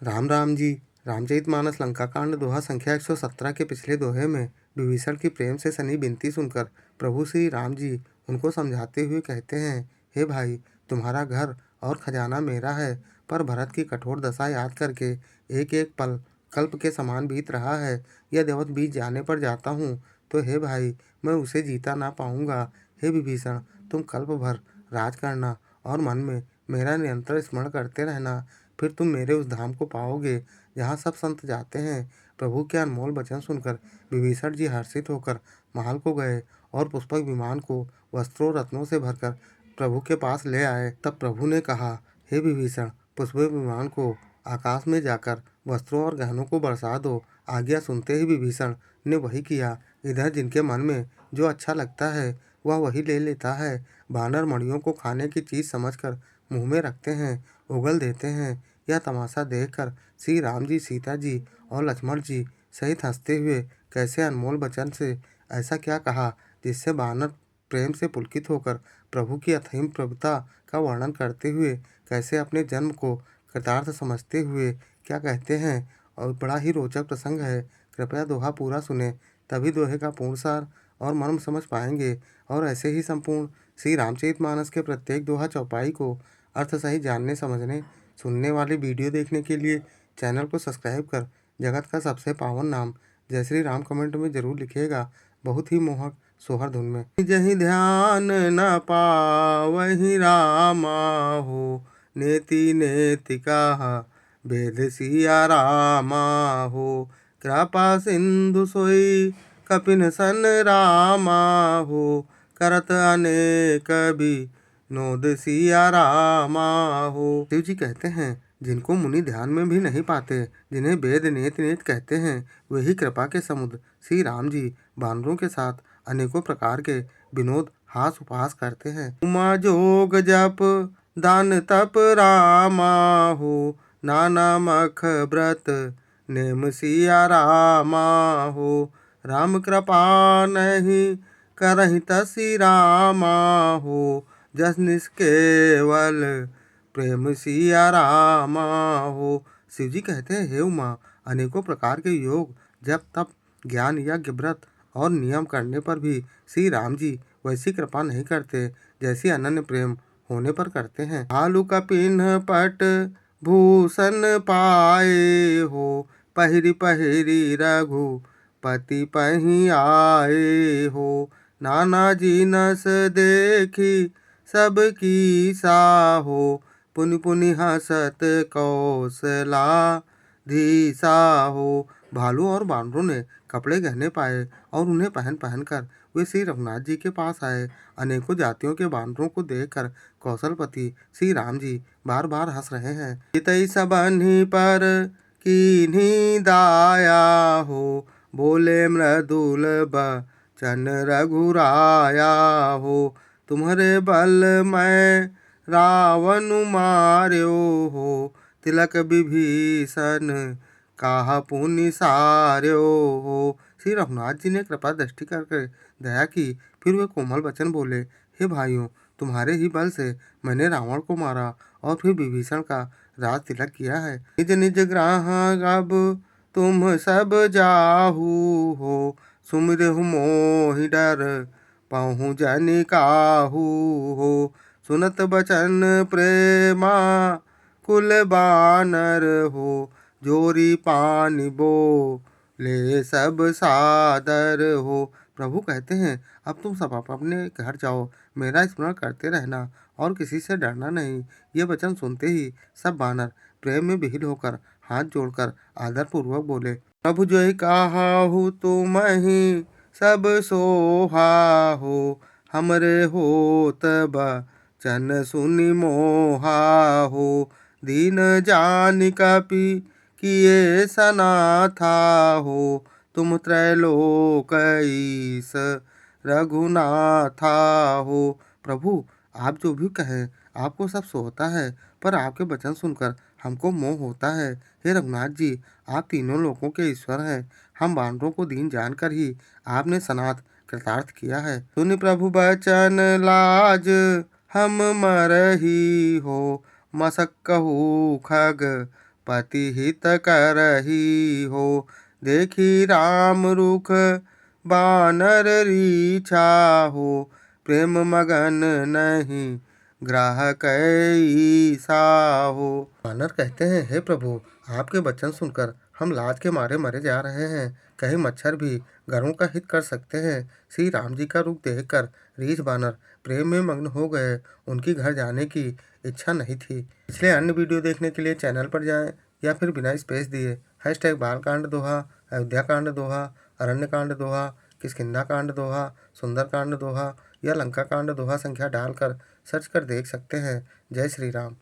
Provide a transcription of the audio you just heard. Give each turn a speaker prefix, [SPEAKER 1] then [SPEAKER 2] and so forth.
[SPEAKER 1] राम राम जी। रामचरितमानस लंका कांड दोहा संख्या 117 के पिछले दोहे में विभीषण की प्रेम से सनी विनती सुनकर प्रभु श्री राम जी उनको समझाते हुए कहते हैं, हे भाई, तुम्हारा घर और खजाना मेरा है, पर भरत की कठोर दशा याद करके एक एक पल कल्प के समान बीत रहा है। यदि अवध बीत जाने पर जाता हूँ तो हे भाई, मैं उसे जीता ना पाऊंगा। हे विभीषण, तुम कल्प भर राज करना और मन में मेरा निरंतर स्मरण करते रहना, फिर तुम मेरे उस धाम को पाओगे जहाँ सब संत जाते हैं। प्रभु के अनमोल वचन सुनकर विभीषण जी हर्षित होकर महल को गए और पुष्पक विमान को वस्त्रों रत्नों से भरकर प्रभु के पास ले आए। तब प्रभु ने कहा, हे विभीषण, पुष्पक विमान को आकाश में जाकर वस्त्रों और गहनों को बरसा दो। आज्ञा सुनते ही विभीषण ने वही किया। इधर जिनके मन में जो अच्छा लगता है वह वही ले लेता है। बानर मणियों को खाने की चीज समझकर मुंह में रखते हैं, उगल देते हैं। यह तमाशा देखकर श्री राम जी, सीता जी और लक्ष्मण जी सहित हंसते हुए कैसे अनमोल वचन से ऐसा क्या कहा जिससे बानर प्रेम से पुलकित होकर प्रभु की अथाह प्रभुता का वर्णन करते हुए कैसे अपने जन्म को कृतार्थ समझते हुए क्या कहते हैं। और बड़ा ही रोचक प्रसंग है। कृपया दोहा पूरा सुने, तभी दोहे का पूर्ण सार और मर्म समझ पाएंगे। और ऐसे ही संपूर्ण श्री रामचरितमानस के प्रत्येक दोहा चौपाई को अर्थ सही जानने समझने सुनने वाले वीडियो देखने के लिए चैनल को सब्सक्राइब कर जगत का सबसे पावन नाम जय श्री राम कमेंट में जरूर लिखिएगा, बहुत ही मोहक सोहर धुन में। जहीं ध्यान न पावहीं रामा हो, नेति नेति कहा वेद सिया रामा हो। कृपा सिंधु सोई कपिन सन रामा हो, करत अनेक नोद सिया रामा हो। शिव जी कहते हैं, जिनको मुनि ध्यान में भी नहीं पाते, जिन्हें वेद नेत नेत कहते हैं, वही कृपा के समुद्र श्री राम जी बानरों के साथ अनेकों प्रकार के विनोद हास उपहास करते हैं। उमा जोग जप दान तप रामा हो, नाना मख व्रत नेम सिया रामा हो। राम कृपा नहीं करहि तसी रामा हो, जस निष्केवल प्रेम सिया रामा हो। शिव जी कहते हैं, हे उमा, अनेकों प्रकार के योग जप तप ज्ञान यज्ञ व्रत और नियम करने पर भी श्री राम जी वैसी कृपा नहीं करते जैसी अनन्य प्रेम होने पर करते हैं। भालू का पिन्ह पट भूषण पाए हो, पहिरी पहिरी रघुपति पही आए हो। नाना जीनस देखी सबकी साहो, पुनि पुनि हसत कौशला धीसा हो। भालू और बानरों ने कपड़े गहने पाए और उन्हें पहन पहन कर वे श्री रघुनाथ जी के पास आए। अनेकों जातियों के बानरों को देखकर कौशलपति श्री राम जी बार बार हंस रहे हैं। चितई सबन्हि पर कीन्ही दाया हो, बोले मृदुल बचन रघुराया हो। तुम्हारे बल मैं रावण मार्यो हो, तिलक विभीषण काहा पुनि सार्यो हो। श्री रघुनाथ जी ने कृपा दृष्टि करके दया की, फिर वे कोमल वचन बोले, हे भाइयों, तुम्हारे ही बल से मैंने रावण को मारा और फिर विभीषण का राज तिलक किया है। निज निज ग्राह अब तुम सब जाहू हो, सुमिरहु मोहि डर पहु जनि काहू हो। सुनत बचन प्रेमा कुल बानर हो, जोरी पानी बो ले सब सादर हो। प्रभु कहते हैं, अब तुम सब अपने घर जाओ, मेरा स्मरण करते रहना और किसी से डरना नहीं। ये वचन सुनते ही सब बानर प्रेम में विहीन होकर हाथ जोड़कर आदर पूर्वक बोले, प्रभु जो काहू तुम ही सब सोहा हो, हमरे होत बचन सुनि मोहा हो। दीन जानि कपि किए सनाथा हो, तुम त्रैलोक ईस रघुनाथा हो। प्रभु, आप जो भी कहें आपको सब सोता है, पर आपके वचन सुनकर हमको मोह होता है। हे रघुनाथ जी, आप तीनों लोकों के ईश्वर हैं। हम बानरों को दीन जानकर ही आपने सनाथ कृतार्थ किया है। सुनि प्रभु बचन लाज हम मरही हो, मसक कहू खग पति हित करही हो। देखी राम रुख बानर रीछा हो। प्रेम मगन नहीं ग्राहक ईसा हो। बानर कहते हैं, हे प्रभु, आपके वचन सुनकर हम लाज के मारे मरे जा रहे हैं। कहीं मच्छर भी घरों का हित कर सकते हैं। श्री राम जी का रूप देखकर रीछ बानर प्रेम में मग्न हो गए। उनकी घर जाने की इच्छा नहीं थी। पिछले अन्य वीडियो देखने के लिए चैनल पर जाएं या फिर बिना स्पेस दिए #बालकांड दोहा, अयोध्या कांड दोहा, अरण्य कांड दोहा, किष्किंधा कांड दोहा, सुंदर कांड दोहा या लंका कांड दोहा संख्या डालकर सर्च कर देख सकते हैं। जय श्री राम।